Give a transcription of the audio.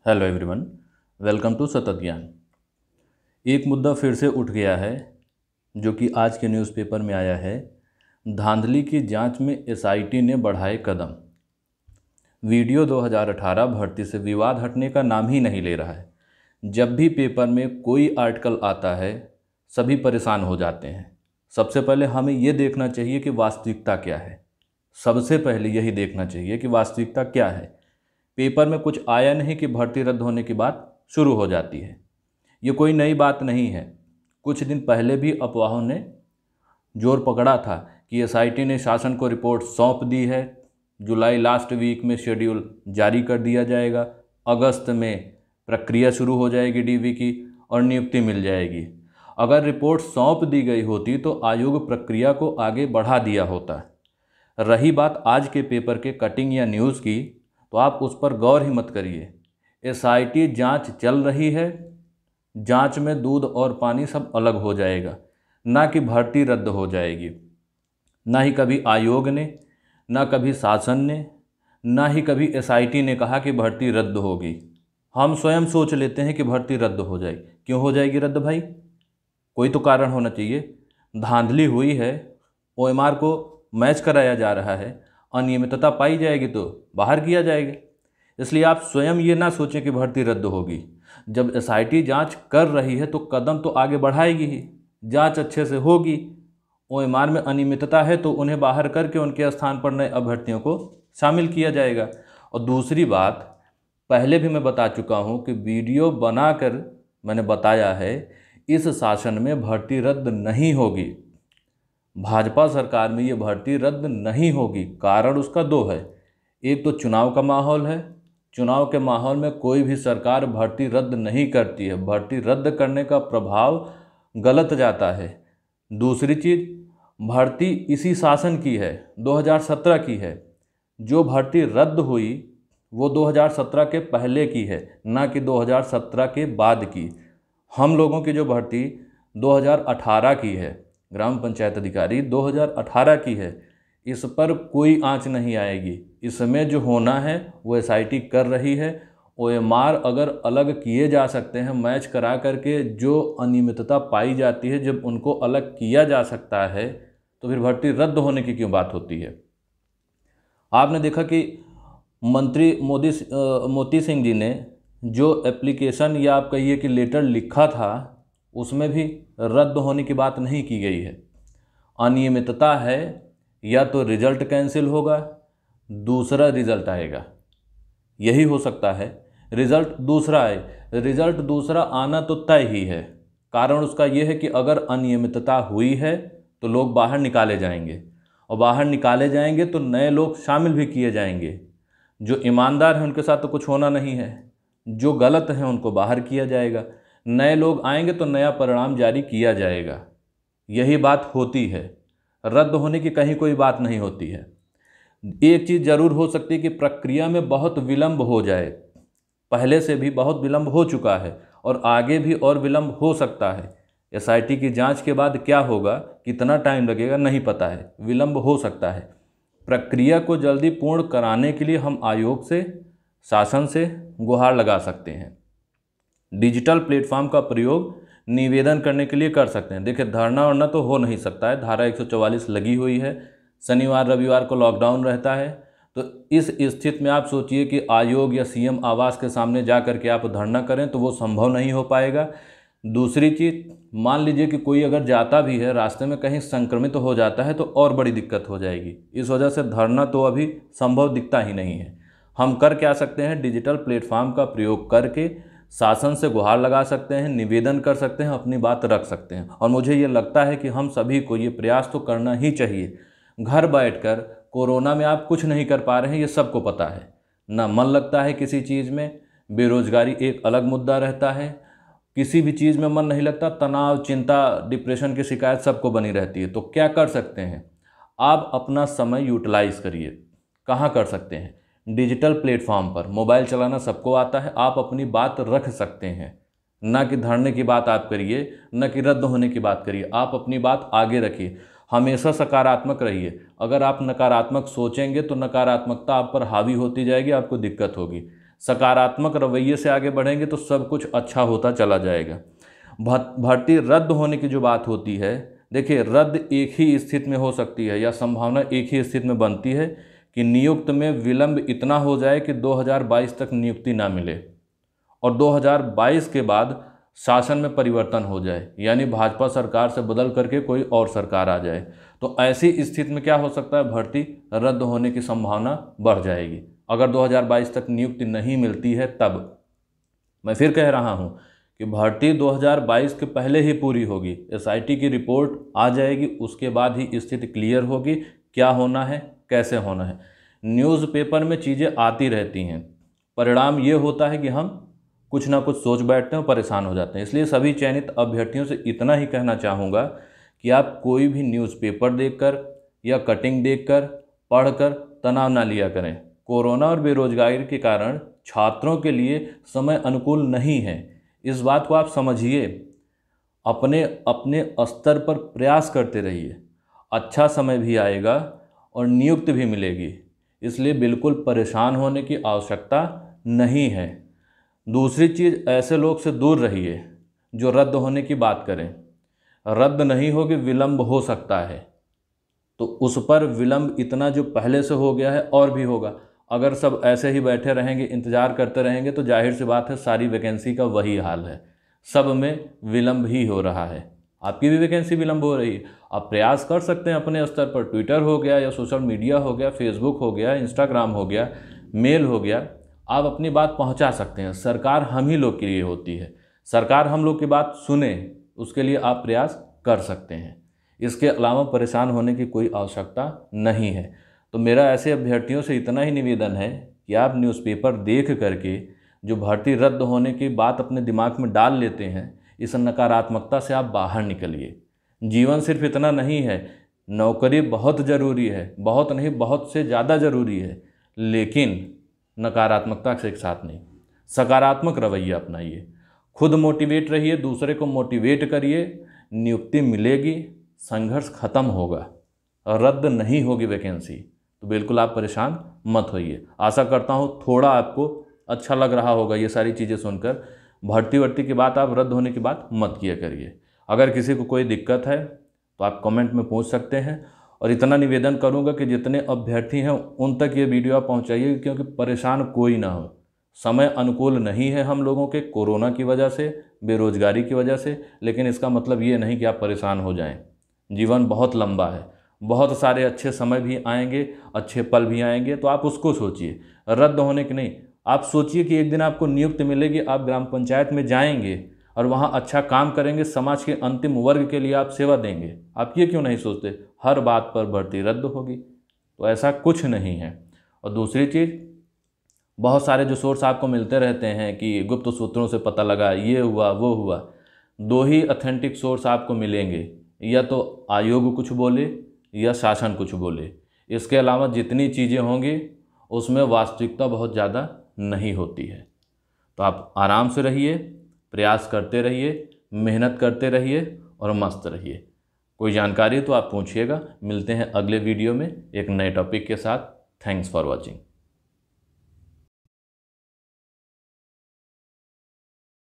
Hello everyone, welcome to सतत ज्ञान। एक मुद्दा फिर से उठ गया है जो कि आज के न्यूज़पेपर में आया है। धांधली की जांच में एसआईटी ने बढ़ाए कदम। वीडियो 2018 भर्ती से विवाद हटने का नाम ही नहीं ले रहा है। जब भी पेपर में कोई आर्टिकल आता है सभी परेशान हो जाते हैं। सबसे पहले हमें ये देखना चाहिए कि वास्तविकता क्या है। सबसे पहले यही देखना चाहिए कि वास्तविकता क्या है। पेपर में कुछ आया नहीं कि भर्ती रद्द होने की बात शुरू हो जाती है। ये कोई नई बात नहीं है। कुछ दिन पहले भी अफवाहों ने जोर पकड़ा था कि एसआईटी ने शासन को रिपोर्ट सौंप दी है। जुलाई लास्ट वीक में शेड्यूल जारी कर दिया जाएगा। अगस्त में प्रक्रिया शुरू हो जाएगी डीवी की और नियुक्ति मिल जाएगी। अगर रिपोर्ट सौंप दी गई होती तो आयोग प्रक्रिया को आगे बढ़ा दिया होता। रही बात आज के पेपर के कटिंग या न्यूज़ की, तो आप उस पर गौर ही मत करिए। एसआईटी जांच चल रही है। जांच में दूध और पानी सब अलग हो जाएगा, ना कि भर्ती रद्द हो जाएगी। ना ही कभी आयोग ने, ना कभी शासन ने, ना ही कभी एसआईटी ने कहा कि भर्ती रद्द होगी। हम स्वयं सोच लेते हैं कि भर्ती रद्द हो जाएगी। क्यों हो जाएगी रद्द भाई? कोई तो कारण होना चाहिए। धांधली हुई है, ओएमआर को मैच कराया जा रहा है, अनियमितता पाई जाएगी तो बाहर किया जाएगा। इसलिए आप स्वयं ये ना सोचें कि भर्ती रद्द होगी। जब एसआईटी जांच कर रही है तो कदम तो आगे बढ़ाएगी ही। जांच अच्छे से होगी। ओएमआर में अनियमितता है तो उन्हें बाहर करके उनके स्थान पर नए अभ्यर्थियों को शामिल किया जाएगा। और दूसरी बात, पहले भी मैं बता चुका हूँ कि वीडियो बनाकर मैंने बताया है, इस शासन में भर्ती रद्द नहीं होगी। भाजपा सरकार में ये भर्ती रद्द नहीं होगी। कारण उसका दो है। एक तो चुनाव का माहौल है। चुनाव के माहौल में कोई भी सरकार भर्ती रद्द नहीं करती है। भर्ती रद्द करने का प्रभाव गलत जाता है। दूसरी चीज़, भर्ती इसी शासन की है, 2017 की है। जो भर्ती रद्द हुई वो 2017 के पहले की है, ना कि 2017 के बाद की। हम लोगों की जो भर्ती 2018 की है, ग्राम पंचायत अधिकारी 2018 की है, इस पर कोई आंच नहीं आएगी। इसमें जो होना है वो एसआईटी कर रही है। ओएमआर अगर अलग किए जा सकते हैं, मैच करा करके जो अनियमितता पाई जाती है, जब उनको अलग किया जा सकता है तो फिर भर्ती रद्द होने की क्यों बात होती है? आपने देखा कि मंत्री मोती सिंह जी ने जो एप्लीकेशन या आप कहिए कि लेटर लिखा था, उसमें भी रद्द होने की बात नहीं की गई है। अनियमितता है, या तो रिजल्ट कैंसिल होगा, दूसरा रिजल्ट आएगा। यही हो सकता है। रिजल्ट दूसरा आए। रिजल्ट दूसरा आना तो तय ही है। कारण उसका यह है कि अगर अनियमितता हुई है तो लोग बाहर निकाले जाएंगे, और बाहर निकाले जाएंगे तो नए लोग शामिल भी किए जाएंगे। जो ईमानदार हैं उनके साथ तो कुछ होना नहीं है। जो गलत हैं उनको बाहर किया जाएगा। नए लोग आएंगे तो नया परिणाम जारी किया जाएगा। यही बात होती है। रद्द होने की कहीं कोई बात नहीं होती है। एक चीज़ ज़रूर हो सकती है कि प्रक्रिया में बहुत विलंब हो जाए। पहले से भी बहुत विलंब हो चुका है और आगे भी और विलंब हो सकता है। एसआईटी की जांच के बाद क्या होगा, कितना टाइम लगेगा, नहीं पता है। विलंब हो सकता है। प्रक्रिया को जल्दी पूर्ण कराने के लिए हम आयोग से, शासन से गुहार लगा सकते हैं। डिजिटल प्लेटफॉर्म का प्रयोग निवेदन करने के लिए कर सकते हैं। देखिए, धरना वरना तो हो नहीं सकता है। धारा 144 लगी हुई है। शनिवार रविवार को लॉकडाउन रहता है। तो इस स्थिति में आप सोचिए कि आयोग या सीएम आवास के सामने जा कर के आप धरना करें तो वो संभव नहीं हो पाएगा। दूसरी चीज़, मान लीजिए कि कोई अगर जाता भी है, रास्ते में कहीं संक्रमित हो जाता है तो और बड़ी दिक्कत हो जाएगी। इस वजह से धरना तो अभी संभव दिखता ही नहीं है। हम कर क्या सकते हैं? डिजिटल प्लेटफॉर्म का प्रयोग करके शासन से गुहार लगा सकते हैं, निवेदन कर सकते हैं, अपनी बात रख सकते हैं। और मुझे ये लगता है कि हम सभी को ये प्रयास तो करना ही चाहिए। घर बैठकर कोरोना में आप कुछ नहीं कर पा रहे हैं, ये सबको पता है। ना मन लगता है किसी चीज़ में, बेरोजगारी एक अलग मुद्दा रहता है। किसी भी चीज़ में मन नहीं लगता, तनाव, चिंता, डिप्रेशन की शिकायत सबको बनी रहती है। तो क्या कर सकते हैं? आप अपना समय यूटिलाइज करिए। कहाँ कर सकते हैं? डिजिटल प्लेटफॉर्म पर। मोबाइल चलाना सबको आता है, आप अपनी बात रख सकते हैं। ना कि धरने की बात आप करिए, ना कि रद्द होने की बात करिए। आप अपनी बात आगे रखिए। हमेशा सकारात्मक रहिए। अगर आप नकारात्मक सोचेंगे तो नकारात्मकता आप पर हावी होती जाएगी, आपको दिक्कत होगी। सकारात्मक रवैये से आगे बढ़ेंगे तो सब कुछ अच्छा होता चला जाएगा। भर्ती रद्द होने की जो बात होती है, देखिए रद्द एक ही स्थिति में हो सकती है या संभावना एक ही स्थिति में बनती है कि नियुक्त में विलंब इतना हो जाए कि 2022 तक नियुक्ति ना मिले और 2022 के बाद शासन में परिवर्तन हो जाए, यानी भाजपा सरकार से बदल करके कोई और सरकार आ जाए। तो ऐसी स्थिति में क्या हो सकता है, भर्ती रद्द होने की संभावना बढ़ जाएगी। अगर 2022 तक नियुक्ति नहीं मिलती है तब मैं फिर कह रहा हूं कि भर्ती 2022 के पहले ही पूरी होगी। एसआईटी की रिपोर्ट आ जाएगी, उसके बाद ही स्थिति क्लियर होगी, क्या होना है कैसे होना है। न्यूज़पेपर में चीज़ें आती रहती हैं, परिणाम ये होता है कि हम कुछ ना कुछ सोच बैठते हैं और परेशान हो जाते हैं। इसलिए सभी चयनित अभ्यर्थियों से इतना ही कहना चाहूँगा कि आप कोई भी न्यूज़पेपर देखकर या कटिंग देखकर पढ़कर तनाव ना लिया करें। कोरोना और बेरोजगारी के कारण छात्रों के लिए समय अनुकूल नहीं है, इस बात को आप समझिए। अपने अपने स्तर पर प्रयास करते रहिए, अच्छा समय भी आएगा और नियुक्ति भी मिलेगी। इसलिए बिल्कुल परेशान होने की आवश्यकता नहीं है। दूसरी चीज़, ऐसे लोग से दूर रहिए जो रद्द होने की बात करें। रद्द नहीं होगी, विलंब हो सकता है, तो उस पर विलंब इतना जो पहले से हो गया है और भी होगा। अगर सब ऐसे ही बैठे रहेंगे, इंतज़ार करते रहेंगे, तो जाहिर सी बात है सारी वैकेंसी का वही हाल है, सब में विलंब ही हो रहा है। आपकी भी वैकेंसी विलंब हो रही है। आप प्रयास कर सकते हैं अपने स्तर पर, ट्विटर हो गया या सोशल मीडिया हो गया, फेसबुक हो गया, इंस्टाग्राम हो गया, मेल हो गया, आप अपनी बात पहुंचा सकते हैं। सरकार हम ही लोग के लिए होती है, सरकार हम लोग की बात सुने, उसके लिए आप प्रयास कर सकते हैं। इसके अलावा परेशान होने की कोई आवश्यकता नहीं है। तो मेरा ऐसे अभ्यर्थियों से इतना ही निवेदन है कि आप न्यूज़पेपर देख करके जो भर्ती रद्द होने की बात अपने दिमाग में डाल लेते हैं, इस नकारात्मकता से आप बाहर निकलिए। जीवन सिर्फ इतना नहीं है, नौकरी बहुत ज़रूरी है, बहुत नहीं बहुत से ज़्यादा ज़रूरी है, लेकिन नकारात्मकता के साथ नहीं, सकारात्मक रवैया अपनाइए। खुद मोटिवेट रहिए, दूसरे को मोटिवेट करिए, नियुक्ति मिलेगी, संघर्ष खत्म होगा, रद्द नहीं होगी वैकेंसी। तो बिल्कुल आप परेशान मत होइए। आशा करता हूँ थोड़ा आपको अच्छा लग रहा होगा ये सारी चीज़ें सुनकर। भर्ती की बात आप रद्द होने की बात मत किया करिए। अगर किसी को कोई दिक्कत है तो आप कमेंट में पूछ सकते हैं, और इतना निवेदन करूंगा कि जितने अभ्यर्थी हैं उन तक ये वीडियो आप पहुंचाइए, क्योंकि परेशान कोई ना हो। समय अनुकूल नहीं है हम लोगों के, कोरोना की वजह से, बेरोजगारी की वजह से, लेकिन इसका मतलब ये नहीं कि आप परेशान हो जाएं। जीवन बहुत लंबा है, बहुत सारे अच्छे समय भी आएंगे, अच्छे पल भी आएंगे, तो आप उसको सोचिए, रद्द होने की नहीं। आप सोचिए कि एक दिन आपको नियुक्ति मिलेगी, आप ग्राम पंचायत में जाएंगे और वहाँ अच्छा काम करेंगे, समाज के अंतिम वर्ग के लिए आप सेवा देंगे। आप ये क्यों नहीं सोचते हर बात पर भर्ती रद्द होगी? तो ऐसा कुछ नहीं है। और दूसरी चीज़, बहुत सारे जो सोर्स आपको मिलते रहते हैं कि गुप्त सूत्रों से पता लगा, ये हुआ वो हुआ, दो ही ऑथेंटिक सोर्स आपको मिलेंगे, या तो आयोग कुछ बोले या शासन कुछ बोले। इसके अलावा जितनी चीज़ें होंगी उसमें वास्तविकता बहुत ज़्यादा नहीं होती है। तो आप आराम से रहिए, प्रयास करते रहिए, मेहनत करते रहिए और मस्त रहिए। कोई जानकारी तो आप पूछिएगा। मिलते हैं अगले वीडियो में एक नए टॉपिक के साथ। Thanks for watching.